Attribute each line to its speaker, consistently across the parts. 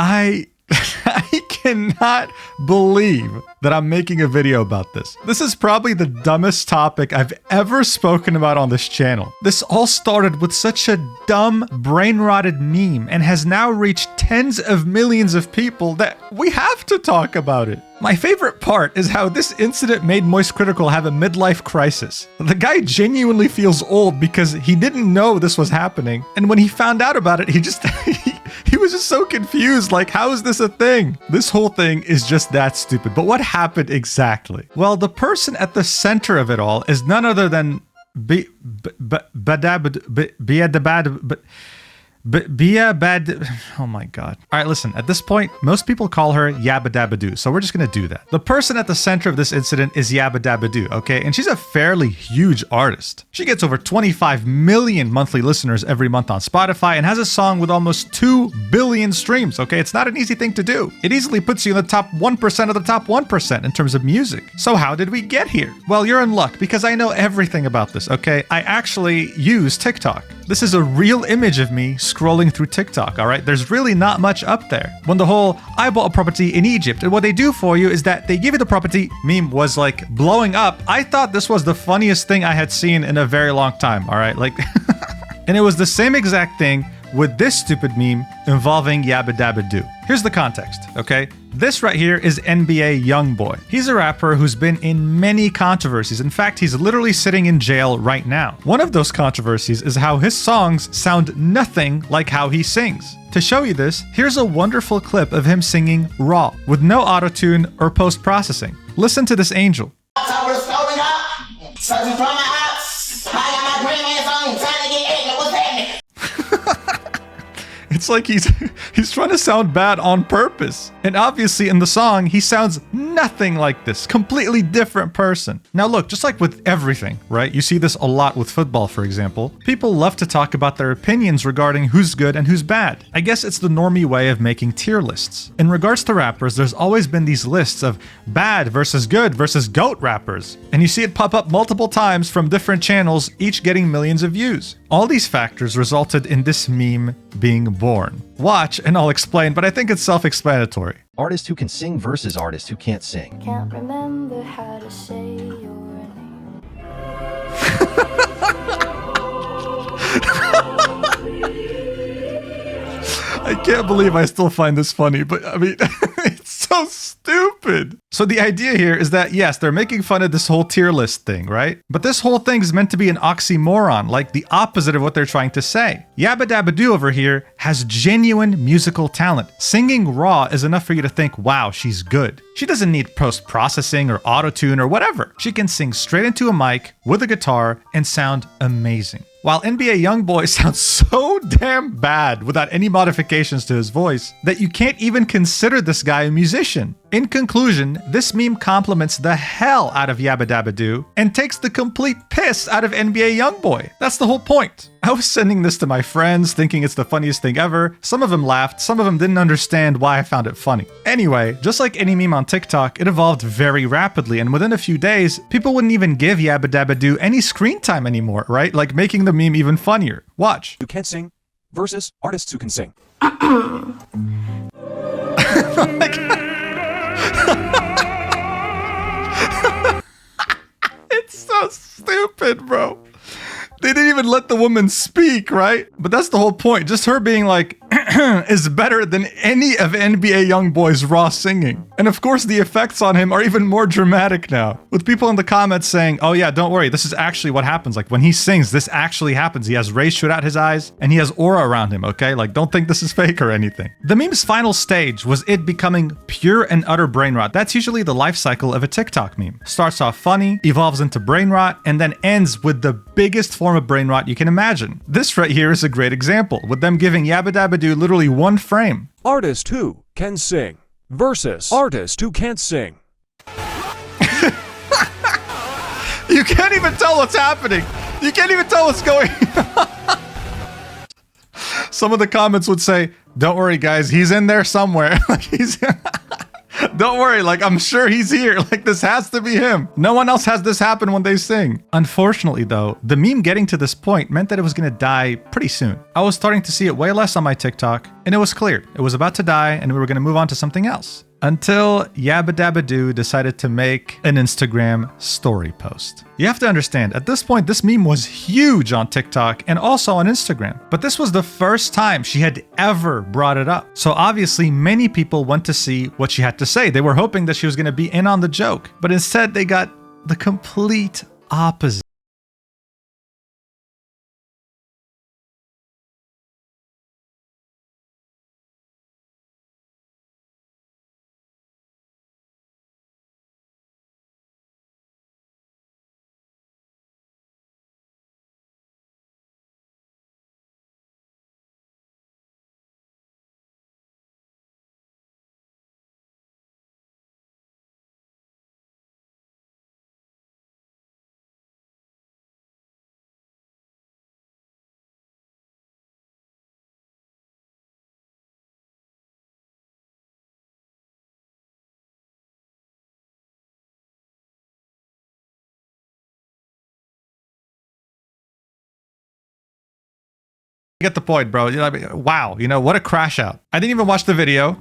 Speaker 1: I cannot believe that I'm making a video about this. This is probably the dumbest topic I've ever spoken about on this channel. This all started with such a dumb, brain-rotted meme and has now reached tens of millions of people that we have to talk about it. My favorite part is how this incident made Moist Critical have a midlife crisis. The guy genuinely feels old because he didn't know this was happening, and when he found out about it, he just he was just so confused, like, how is this a thing? This whole thing is just that stupid. But what happened exactly? Well, the person at the center of it all is none other than oh my god. All right, listen, at this point, most people call her Yabadabadoo, so we're just gonna do that. The person at the center of this incident is Yabadabadoo, okay? And she's a fairly huge artist. She gets over 25 million monthly listeners every month on Spotify and has a song with almost 2 billion streams, okay? It's not an easy thing to do. It easily puts you in the top 1% of the top 1% in terms of music. So how did we get here? Well, you're in luck because I know everything about this, okay? I actually use TikTok. This is a real image of me scrolling through TikTok, all right? There's really not much up there. When the whole, I bought a property in Egypt, and what they do for you is that they give you the property meme was like blowing up. I thought this was the funniest thing I had seen in a very long time, all right? Like, and it was the same exact thing with this stupid meme involving Yabadabadoo. Here's the context, okay? This right here is NBA Youngboy. He's a rapper who's been in many controversies. In fact, he's literally sitting in jail right now. One of those controversies is how his songs sound nothing like how he sings. To show you this, here's a wonderful clip of him singing raw, with no auto-tune or post-processing. Listen to this angel. It's like he's trying to sound bad on purpose. And obviously in the song, he sounds nothing like this. Completely different person. Now look, just like with everything, right? You see this a lot with football, for example. People love to talk about their opinions regarding who's good and who's bad. I guess it's the normie way of making tier lists. In regards to rappers, there's always been these lists of bad versus good versus GOAT rappers. And you see it pop up multiple times from different channels, each getting millions of views. All these factors resulted in this meme being born. Watch and I'll explain, but I think it's self-explanatory.
Speaker 2: Artist who can sing versus artist who can't sing.
Speaker 3: Can't remember how to say your name.
Speaker 1: I can't believe I still find this funny, but I mean, it's so stupid. So the idea here is that, yes, they're making fun of this whole tier list thing, right? But this whole thing is meant to be an oxymoron, like the opposite of what they're trying to say. Yabadabadoo over here has genuine musical talent. Singing raw is enough for you to think, wow, she's good. She doesn't need post-processing or auto-tune or whatever. She can sing straight into a mic with a guitar and sound amazing. While NBA Youngboy sounds so damn bad without any modifications to his voice that you can't even consider this guy a musician. In conclusion, this meme compliments the hell out of Yabadabadoo and takes the complete piss out of NBA Youngboy. That's the whole point. I was sending this to my friends thinking it's the funniest thing ever. Some of them laughed, some of them didn't understand why I found it funny. Anyway, just like any meme on TikTok, it evolved very rapidly, and within a few days, people wouldn't even give Yabadabadoo any screen time anymore, right? Like making the meme even funnier. Watch.
Speaker 4: Who can't sing versus artists who can sing.
Speaker 1: It's so stupid, bro. They didn't even let the woman speak, right? But that's the whole point. Just her being like, is better than any of NBA Youngboy's raw singing. And of course, the effects on him are even more dramatic now, with people in the comments saying, oh yeah, don't worry, this is actually what happens. Like when he sings, this actually happens. He has rays shoot out his eyes and he has aura around him, okay? Like don't think this is fake or anything. The meme's final stage was it becoming pure and utter brain rot. That's usually the life cycle of a TikTok meme. Starts off funny, evolves into brain rot, and then ends with the biggest form of brain rot you can imagine. This right here is a great example, with them giving Yabadabadoo literally one frame.
Speaker 4: Artist who can sing versus artist who can't sing.
Speaker 1: You can't even tell what's happening. You can't even tell what's going on. Some of the comments would say, don't worry guys, he's in there somewhere. Like he's don't worry, like I'm sure he's here. Like this has to be him. No one else has this happen when they sing. Unfortunately though, the meme getting to this point meant that it was gonna die pretty soon. I was starting to see it way less on my TikTok, and it was clear it was about to die and we were going to move on to something else. Until Yabadabadoo decided to make an Instagram story post. You have to understand, at this point, this meme was huge on TikTok and also on Instagram. But this was the first time she had ever brought it up. So obviously, many people went to see what she had to say. They were hoping that she was going to be in on the joke. But instead, they got the complete opposite. Get the point, bro. You know, I mean, wow, you know, what a crash out. I didn't even watch the video,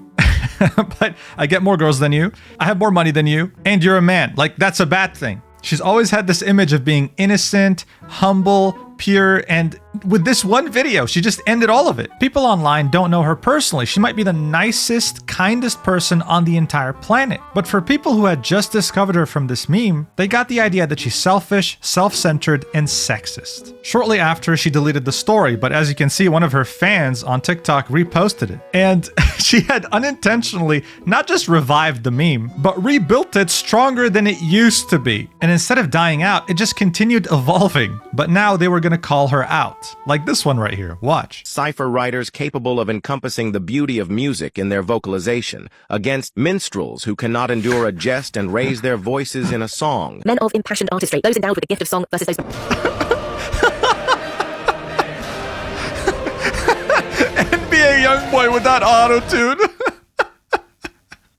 Speaker 1: but I get more girls than you. I have more money than you, and you're a man. Like, that's a bad thing. She's always had this image of being innocent, humble, pure, and with this one video, she just ended all of it. People online don't know her personally. She might be the nicest, kindest person on the entire planet. But for people who had just discovered her from this meme, they got the idea that she's selfish, self-centered, and sexist. Shortly after, she deleted the story, but as you can see, one of her fans on TikTok reposted it. And she had unintentionally not just revived the meme, but rebuilt it stronger than it used to be. And instead of dying out, it just continued evolving. But now they were gonna call her out. Like this one right here. Watch.
Speaker 5: Cipher writers capable of encompassing the beauty of music in their vocalization against minstrels who cannot endure a jest and raise their voices in a song.
Speaker 6: Men of impassioned artistry, those endowed with the gift of song versus those...
Speaker 1: NBA Youngboy with that auto-tune.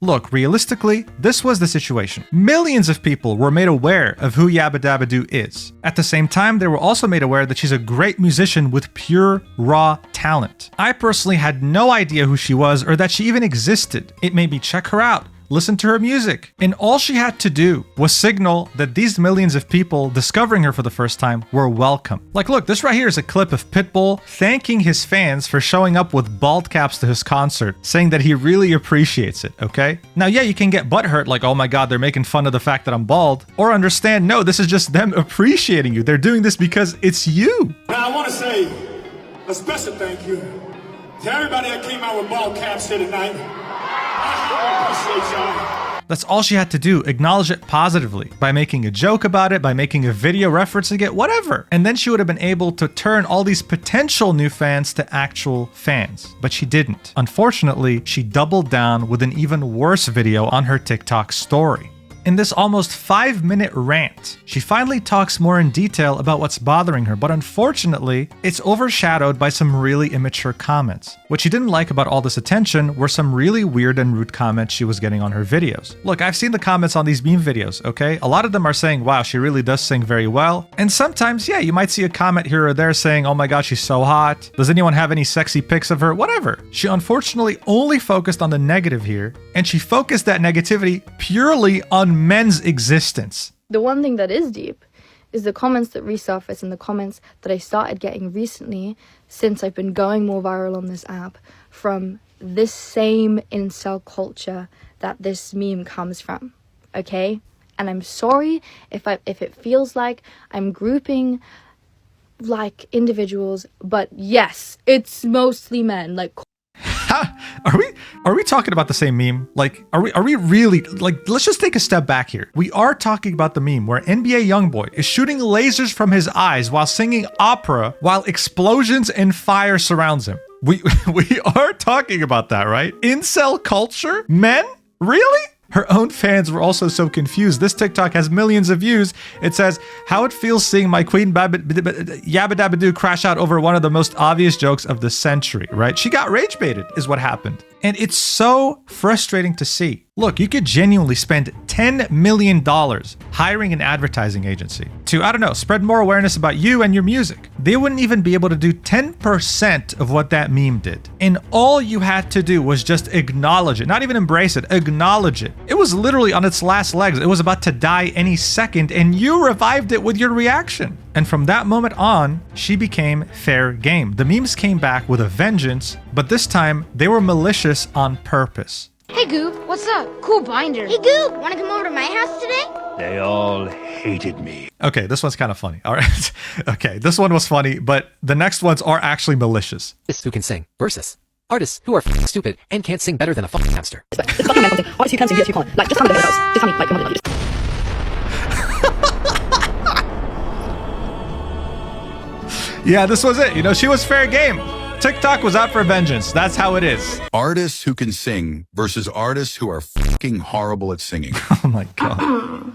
Speaker 1: Look, realistically, this was the situation. Millions of people were made aware of who Yabadabadoo is. At the same time, they were also made aware that she's a great musician with pure, raw talent. I personally had no idea who she was or that she even existed. It made me check her out, listen to her music. And all she had to do was signal that these millions of people discovering her for the first time were welcome. Like, look, this right here is a clip of Pitbull thanking his fans for showing up with bald caps to his concert, saying that he really appreciates it, okay? Now, yeah, you can get butthurt like, oh my God, they're making fun of the fact that I'm bald, or understand, no, this is just them appreciating you. They're doing this because it's you.
Speaker 7: Now, I want to say a special thank you to everybody that came out with bald caps here tonight.
Speaker 1: That's all she had to do, acknowledge it positively, by making a joke about it, by making a video referencing it, whatever. And then she would have been able to turn all these potential new fans to actual fans. But she didn't. Unfortunately, she doubled down with an even worse video on her TikTok story. In this almost 5-minute rant, she finally talks more in detail about what's bothering her, but unfortunately, it's overshadowed by some really immature comments. What she didn't like about all this attention were some really weird and rude comments she was getting on her videos. Look, I've seen the comments on these meme videos, okay? A lot of them are saying, wow, she really does sing very well. And sometimes, yeah, you might see a comment here or there saying, oh my God, she's so hot. Does anyone have any sexy pics of her? Whatever. She unfortunately only focused on the negative here, and she focused that negativity purely on men's existence.
Speaker 8: The one thing that is deep is the comments that resurface and the comments that I started getting recently since I've been going more viral on this app from this same incel culture that this meme comes from, okay? And I'm sorry if it feels like I'm grouping like individuals, but yes, it's mostly men. Like,
Speaker 1: Are we talking about the same meme? Like, are we really, like, let's just take a step back here. We are talking about the meme where NBA Youngboy is shooting lasers from his eyes while singing opera while explosions and fire surrounds him. We are talking about that, right? Incel culture? Men? Really? Her own fans were also so confused. This TikTok has millions of views. It says, how it feels seeing my queen Yabadabadoo crash out over one of the most obvious jokes of the century, right? She got rage baited is what happened. And it's so frustrating to see. Look, you could genuinely spend $10 million hiring an advertising agency to, I don't know, spread more awareness about you and your music. They wouldn't even be able to do 10% of what that meme did. And all you had to do was just acknowledge it, not even embrace it, acknowledge it. It was literally on its last legs. It was about to die any second, and you revived it with your reaction. And from that moment on, she became fair game. The memes came back with a vengeance, but this time they were malicious on purpose.
Speaker 9: Hey Goop, what's up? Cool binder. Hey Goop, wanna come over to my house today?
Speaker 10: They all hated me.
Speaker 1: Okay, this one's kind of funny. All right. Okay, this one was funny, but the next ones are actually malicious.
Speaker 6: Artists who can sing versus artists who are stupid and can't sing better than a fucking hamster.
Speaker 11: It's fucking mental thing. Artists who can sing, yes, you can't. Like, just come to the house. Just tell me, like, come on, just.
Speaker 1: Yeah, this was it. You know, she was fair game. TikTok was out for vengeance. That's how it is.
Speaker 12: Artists who can sing versus artists who are fucking horrible at singing.
Speaker 1: Oh my God.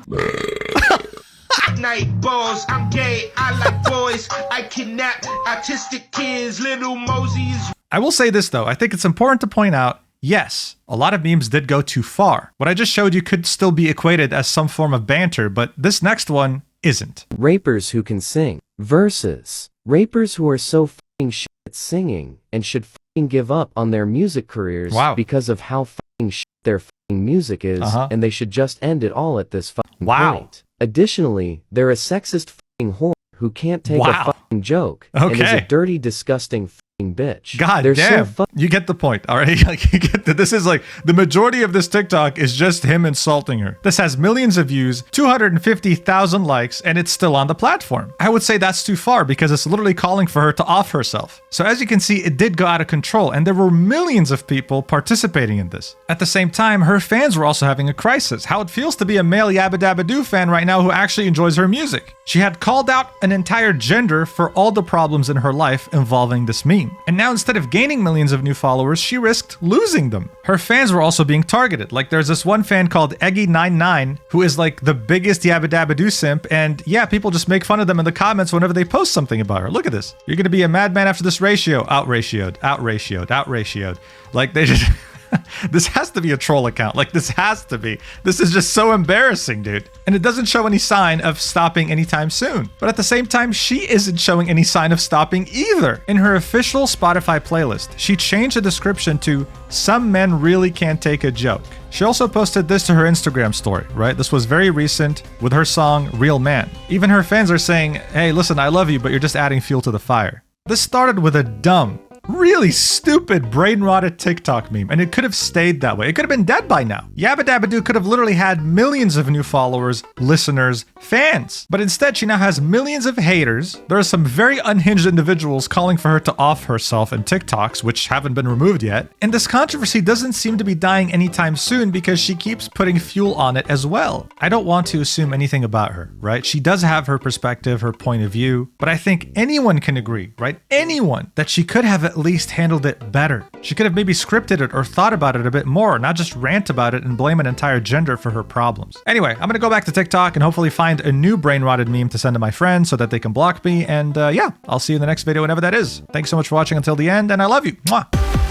Speaker 13: Night balls, I'm gay, I like boys, I kidnap autistic kids, little Mosies.
Speaker 1: I will say this though, I think it's important to point out, yes, a lot of memes did go too far. What I just showed you could still be equated as some form of banter, but this next one isn't.
Speaker 14: Rapers who can sing versus rapers who are so fucking shit at singing and should fucking give up on their music careers because of how fucking shit their fucking music is, and they should just end it all at this fucking point. Additionally, they're a sexist fucking whore who can't take a fucking joke and is a dirty, disgusting fucking bitch.
Speaker 1: God
Speaker 14: they're
Speaker 1: damn.
Speaker 14: So
Speaker 1: you get the point, all right? Like, you get that this is like, the majority of this TikTok is just him insulting her. This has millions of views, 250,000 likes, and it's still on the platform. I would say that's too far because it's literally calling for her to off herself. So as you can see, it did go out of control, and there were millions of people participating in this. At the same time, her fans were also having a crisis. How it feels to be a male Yabadabadoo fan right now who actually enjoys her music. She had called out an entire gender for all the problems in her life involving this meme. And now instead of gaining millions of new followers, she risked losing them. Her fans were also being targeted. Like there's this one fan called Eggy99 who is like the biggest Yabadabadoo simp, and yeah, people just make fun of them in the comments whenever they post something about her. Look at this. You're gonna be a madman after this ratio. Out-ratioed, out-ratioed, out-ratioed. Like they just... This has to be a troll account. Like, this has to be. This is just so embarrassing, dude. And it doesn't show any sign of stopping anytime soon. But at the same time, she isn't showing any sign of stopping either. In her official Spotify playlist, she changed the description to "Some men really can't take a joke." She also posted this to her Instagram story, right? This was very recent with her song Real Man. Even her fans are saying, hey, listen, I love you, but you're just adding fuel to the fire. This started with a dumb, really stupid brain-rotted TikTok meme, and it could have stayed that way. It could have been dead by now. Yabadabadoo could have literally had millions of new followers, listeners, fans. But instead, she now has millions of haters. There are some very unhinged individuals calling for her to off herself in TikToks, which haven't been removed yet. And this controversy doesn't seem to be dying anytime soon because she keeps putting fuel on it as well. I don't want to assume anything about her, right? She does have her perspective, her point of view, but I think anyone can agree, right? Anyone, that she could have at least handled it better. She could have maybe scripted it or thought about it a bit more, not just rant about it and blame an entire gender for her problems. Anyway, I'm gonna go back to TikTok and hopefully find a new brain-rotted meme to send to my friends so that they can block me, and yeah, I'll see you in the next video whenever that is. Thanks so much for watching until the end, and I love you. Mwah!